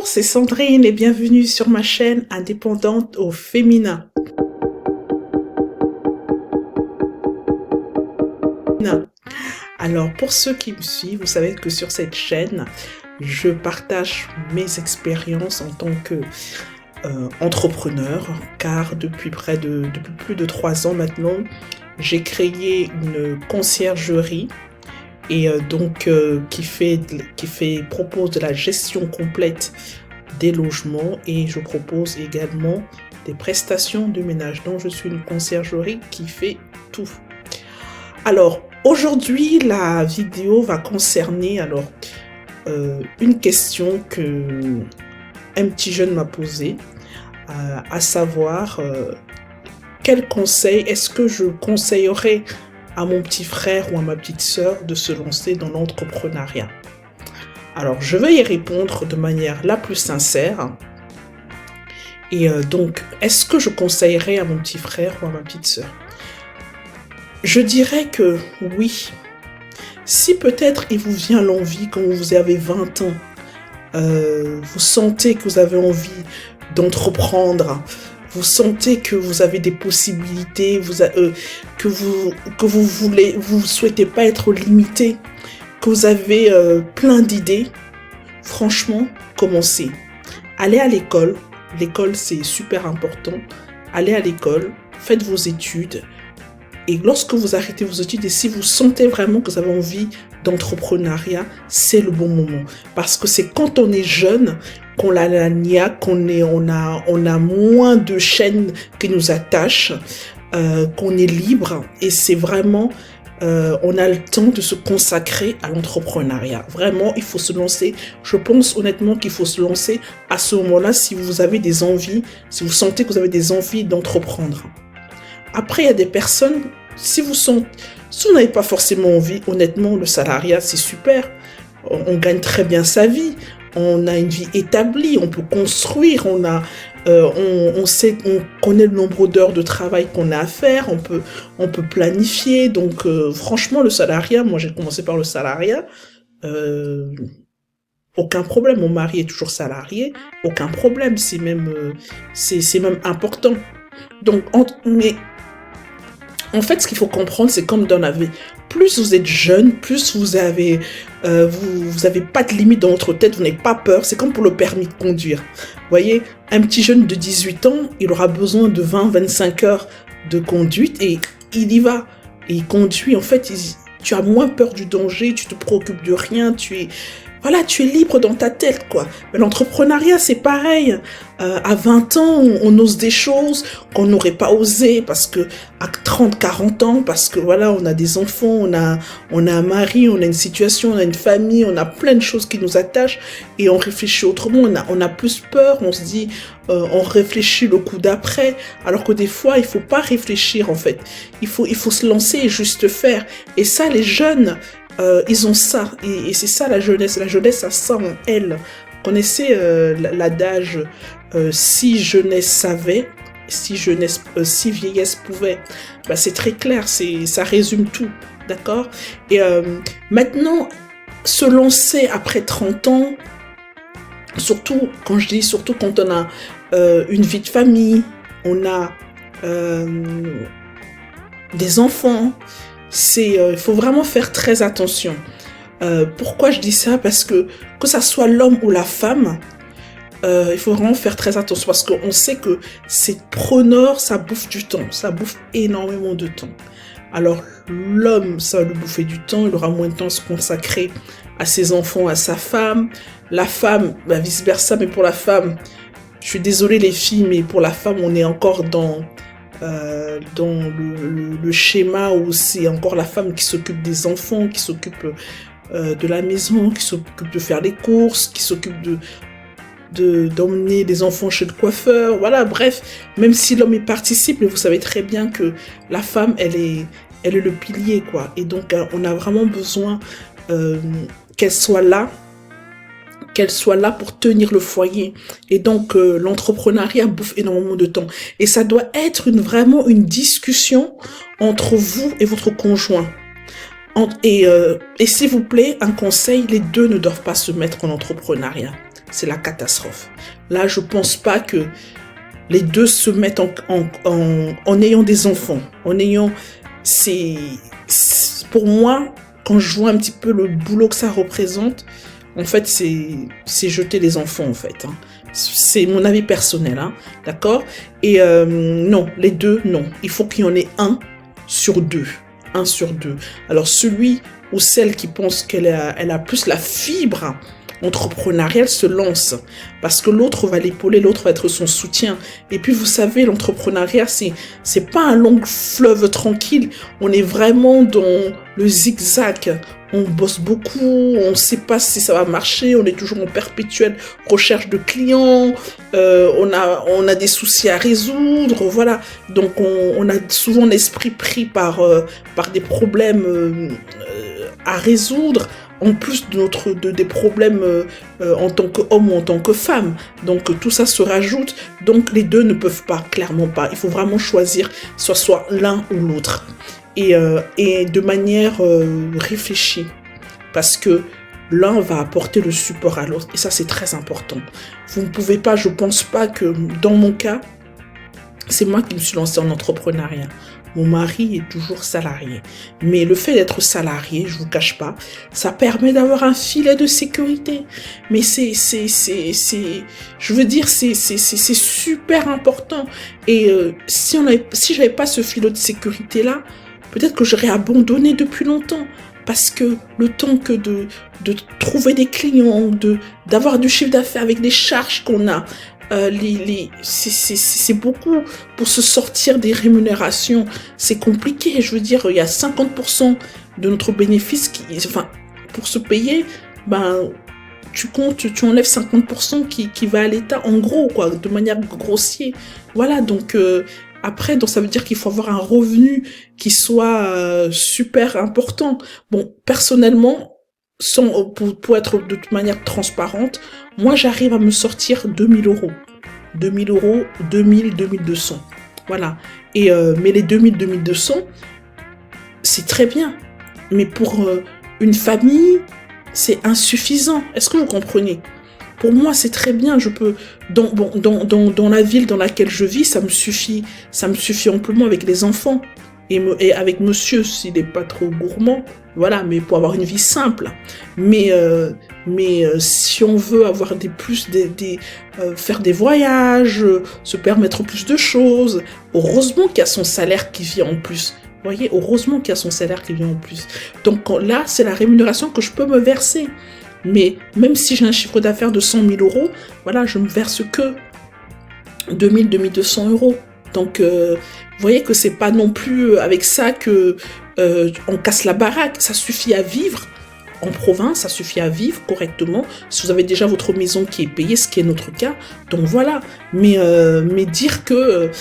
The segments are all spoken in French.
C'est Sandrine et bienvenue sur ma chaîne indépendante au féminin. Alors pour ceux qui me suivent, vous savez que sur cette chaîne, je partage mes expériences en tant que entrepreneur, car depuis plus de 3 ans maintenant, j'ai créé une conciergerie et qui propose de la gestion complète des logements, et je propose également des prestations de ménage. Donc je suis une conciergerie qui fait tout. Alors aujourd'hui la vidéo va concerner une question que un petit jeune m'a posée, à savoir quel conseil est-ce que je conseillerais à mon petit frère ou à ma petite sœur de se lancer dans l'entrepreneuriat. Alors, je vais y répondre de manière la plus sincère. Et donc, est-ce que je conseillerais à mon petit frère ou à ma petite sœur? Je dirais que oui. Si peut-être il vous vient l'envie quand vous avez 20 ans, vous sentez que vous avez envie d'entreprendre, vous sentez que vous avez des possibilités, que vous souhaitez pas être limité, que vous avez plein d'idées, franchement, commencez. Allez à l'école. L'école, c'est super important. Allez à l'école, faites vos études. Et lorsque vous arrêtez vos études, et si vous sentez vraiment que vous avez envie d'entrepreneuriat, c'est le bon moment. Parce que c'est quand on est jeune qu'on a la niaque, on a moins de chaînes qui nous attachent, qu'on est libre, et c'est vraiment, on a le temps de se consacrer à l'entrepreneuriat. Vraiment, il faut se lancer. Je pense honnêtement qu'il faut se lancer à ce moment-là si vous avez des envies, si vous sentez que vous avez des envies d'entreprendre. Après, il y a des personnes, si vous n'avez pas forcément envie, honnêtement, le salariat, c'est super. On gagne très bien sa vie. On a une vie établie, on peut construire, on connaît le nombre d'heures de travail qu'on a à faire, on peut planifier. Donc, franchement, le salariat, moi j'ai commencé par le salariat, aucun problème. Mon mari est toujours salarié, aucun problème, c'est même important. Donc, mais en fait, ce qu'il faut comprendre, c'est comme dans la vie. Plus vous êtes jeune, plus vous avez pas de limite dans votre tête, vous n'avez pas peur. C'est comme pour le permis de conduire. Vous voyez, un petit jeune de 18 ans, il aura besoin de 20-25 heures de conduite et il y va. Et il conduit. En fait, tu as moins peur du danger, tu te préoccupes de rien, tu es libre dans ta tête, quoi. Mais l'entrepreneuriat, c'est pareil. À 20 ans, on ose des choses qu'on n'aurait pas osé parce que à 30, 40 ans, parce que voilà, on a des enfants, on a un mari, on a une situation, on a une famille, on a plein de choses qui nous attachent et on réfléchit autrement. On a plus peur, on se dit, on réfléchit le coup d'après. Alors que des fois, il faut pas réfléchir, en fait. Il faut se lancer et juste faire. Et ça, les jeunes, ils ont ça, et c'est ça la jeunesse. La jeunesse a ça en elle. Connaissez l'adage si jeunesse savait, si vieillesse pouvait. Bah, c'est très clair, ça résume tout, d'accord? Et maintenant, se lancer après 30 ans, surtout quand on a une vie de famille, on a des enfants. Il faut vraiment faire très attention. Pourquoi je dis ça? Parce que ça soit l'homme ou la femme, il faut vraiment faire très attention parce qu'on sait que c'est preneur, ça bouffe du temps, ça bouffe énormément de temps. Alors l'homme, ça va lui bouffer du temps, il aura moins de temps à se consacrer à ses enfants, à sa femme. La femme, bah, vice versa, mais pour la femme, je suis désolée les filles, mais pour la femme, on est encore dans le schéma où c'est encore la femme qui s'occupe des enfants, qui s'occupe de la maison, qui s'occupe de faire les courses, qui s'occupe d'emmener les enfants chez le coiffeur, voilà, bref, même si l'homme y participe, mais vous savez très bien que la femme, elle est le pilier, quoi, et donc on a vraiment besoin qu'elle soit là pour tenir le foyer. Et donc, l'entrepreneuriat bouffe énormément de temps. Et ça doit être vraiment une discussion entre vous et votre conjoint. Et s'il vous plaît, un conseil, les deux ne doivent pas se mettre en entrepreneuriat. c'est la catastrophe. Là, je pense pas que les deux se mettent en ayant des enfants, pour moi, quand je vois un petit peu le boulot que ça représente, en fait, c'est jeter les enfants, en fait. Hein. C'est mon avis personnel, hein, d'accord? Et non, les deux, non. Il faut qu'il y en ait un sur deux. Un sur deux. Alors, celui ou celle qui pense elle a plus la fibre entrepreneuriale se lance. Parce que l'autre va l'épauler, l'autre va être son soutien. Et puis, vous savez, l'entrepreneuriat, c'est pas un long fleuve tranquille. On est vraiment dans le zigzag. On bosse beaucoup, on ne sait pas si ça va marcher, on est toujours en perpétuelle recherche de clients, on a des soucis à résoudre, voilà. Donc on a souvent l'esprit pris par des problèmes à résoudre, en plus des problèmes en tant qu'homme ou en tant que femme. Donc tout ça se rajoute, donc les deux ne peuvent pas, clairement pas. Il faut vraiment choisir, soit l'un ou l'autre. Et de manière réfléchie, parce que l'un va apporter le support à l'autre, et ça c'est très important. Vous ne pouvez pas, je pense pas que dans mon cas, c'est moi qui me suis lancée en entrepreneuriat. Mon mari est toujours salarié, mais le fait d'être salarié, je vous cache pas, ça permet d'avoir un filet de sécurité. Mais c'est super important. Et si j'avais pas ce filet de sécurité là, peut-être que j'aurais abandonné depuis longtemps, parce que le temps que de trouver des clients, d'avoir du chiffre d'affaires avec les charges qu'on a, c'est beaucoup pour se sortir des rémunérations. C'est compliqué. Je veux dire, il y a 50% de notre bénéfice pour se payer, tu enlèves 50% qui va à l'État, en gros, quoi, de manière grossière. Voilà, donc après, donc ça veut dire qu'il faut avoir un revenu qui soit super important. Bon, personnellement, pour être de toute manière transparente, moi j'arrive à me sortir 2000 euros. 2000 euros, 2000, 2200. Voilà. Et mais les 2000, 2200, c'est très bien. Mais pour une famille, c'est insuffisant. Est-ce que vous comprenez? Pour moi, c'est très bien. Je peux, dans la ville dans laquelle je vis, ça me suffit amplement avec les enfants et avec monsieur s'il n'est pas trop gourmand. Voilà, mais pour avoir une vie simple. Mais si on veut avoir faire des voyages, se permettre plus de choses, heureusement qu'il y a son salaire qui vient en plus. Vous voyez, heureusement qu'il y a son salaire qui vient en plus. Donc là, c'est la rémunération que je peux me verser. Mais même si j'ai un chiffre d'affaires de 100 000 euros, voilà, je ne verse que 2000, 2200 euros. Donc, vous voyez que c'est pas non plus avec ça que on casse la baraque. Ça suffit à vivre en province, ça suffit à vivre correctement. Si vous avez déjà votre maison qui est payée, ce qui est notre cas, donc voilà. Mais dire que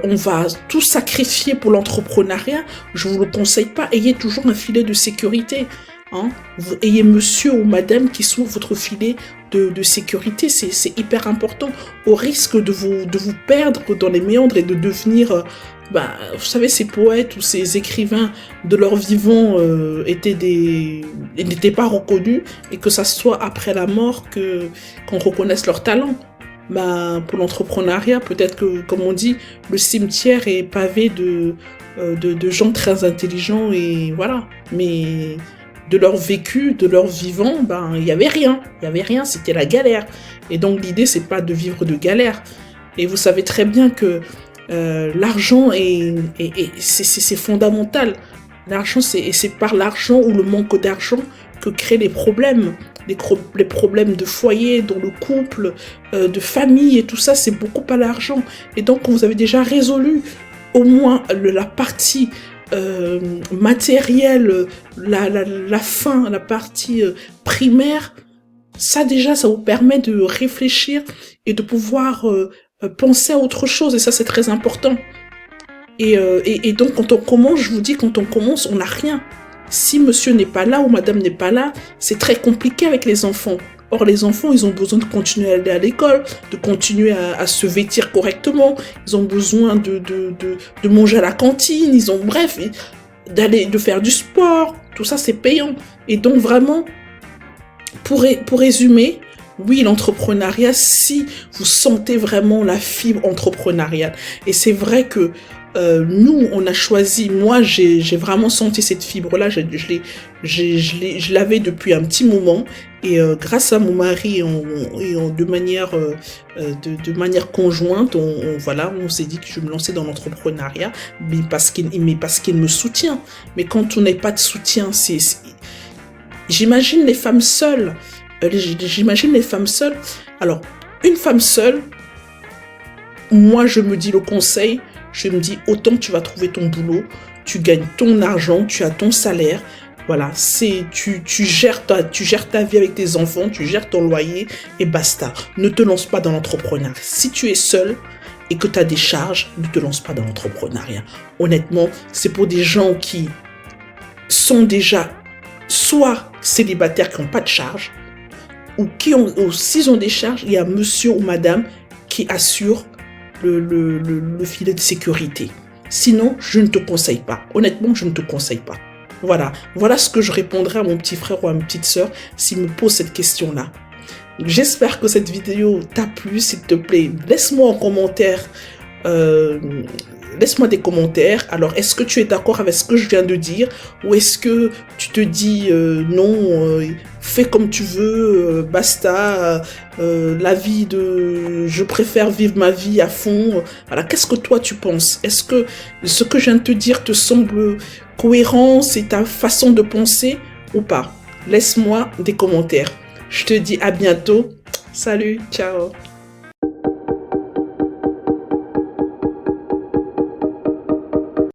on va tout sacrifier pour l'entrepreneuriat, je vous le conseille pas. Ayez toujours un filet de sécurité. Hein, ayez monsieur ou madame qui sont votre filet de sécurité, c'est hyper important, au risque de vous perdre dans les méandres et de devenir, vous savez, ces poètes ou ces écrivains de leur vivant n'étaient pas reconnus, et que ça soit après la mort qu'on reconnaisse leur talent. Pour l'entrepreneuriat, peut-être que, comme on dit, le cimetière est pavé de gens très intelligents, et voilà, mais de leur vécu, de leur vivant, il y avait rien. Il y avait rien, c'était la galère. Et donc l'idée, c'est pas de vivre de galère. Et vous savez très bien que l'argent c'est fondamental. L'argent, c'est par l'argent ou le manque d'argent que créent les problèmes. Les problèmes de foyer, dans le couple, de famille et tout ça, c'est beaucoup à l'argent. Et donc, quand vous avez déjà résolu au moins la partie matériel, la fin, la partie primaire, ça déjà, ça vous permet de réfléchir et de pouvoir penser à autre chose, et ça c'est très important. Et donc quand on commence, je vous dis, quand on commence, on n'a rien. Si monsieur n'est pas là ou madame n'est pas là, c'est très compliqué avec les enfants. Or, les enfants, ils ont besoin de continuer à aller à l'école, de continuer à se vêtir correctement, ils ont besoin de manger à la cantine, de faire du sport, tout ça c'est payant. Et donc vraiment, pour résumer, oui, l'entrepreneuriat, si vous sentez vraiment la fibre entrepreneuriale. Et c'est vrai que nous, on a choisi, moi, j'ai vraiment senti cette fibre-là, je l'avais depuis un petit moment, et grâce à mon mari, de manière conjointe, voilà, on s'est dit que je me lançais dans l'entrepreneuriat, mais parce qu'il me soutient. Mais quand on n'a pas de soutien, j'imagine les femmes seules. J'imagine les femmes seules. Alors, une femme seule, moi, je me dis le conseil, je me dis, autant tu vas trouver ton boulot, tu gagnes ton argent, tu as ton salaire, voilà, tu gères ta vie avec tes enfants, tu gères ton loyer et basta. Ne te lance pas dans l'entrepreneuriat. Si tu es seul et que tu as des charges, ne te lance pas dans l'entrepreneuriat. Honnêtement, c'est pour des gens qui sont déjà soit célibataires qui n'ont pas de charges, ou s'ils ont des charges, il y a monsieur ou madame qui assure le filet de sécurité. Sinon, je ne te conseille pas. Honnêtement, je ne te conseille pas. Voilà ce que je répondrai à mon petit frère ou à ma petite sœur s'il me pose cette question-là. J'espère que cette vidéo t'a plu. S'il te plaît, laisse-moi des commentaires. Alors, est-ce que tu es d'accord avec ce que je viens de dire, ou est-ce que tu te dis non, fais comme tu veux, basta, je préfère vivre ma vie à fond. Voilà, qu'est-ce que toi tu penses? Est-ce que ce que je viens de te dire te semble cohérent, c'est ta façon de penser ou pas? Laisse-moi des commentaires. Je te dis à bientôt. Salut, ciao.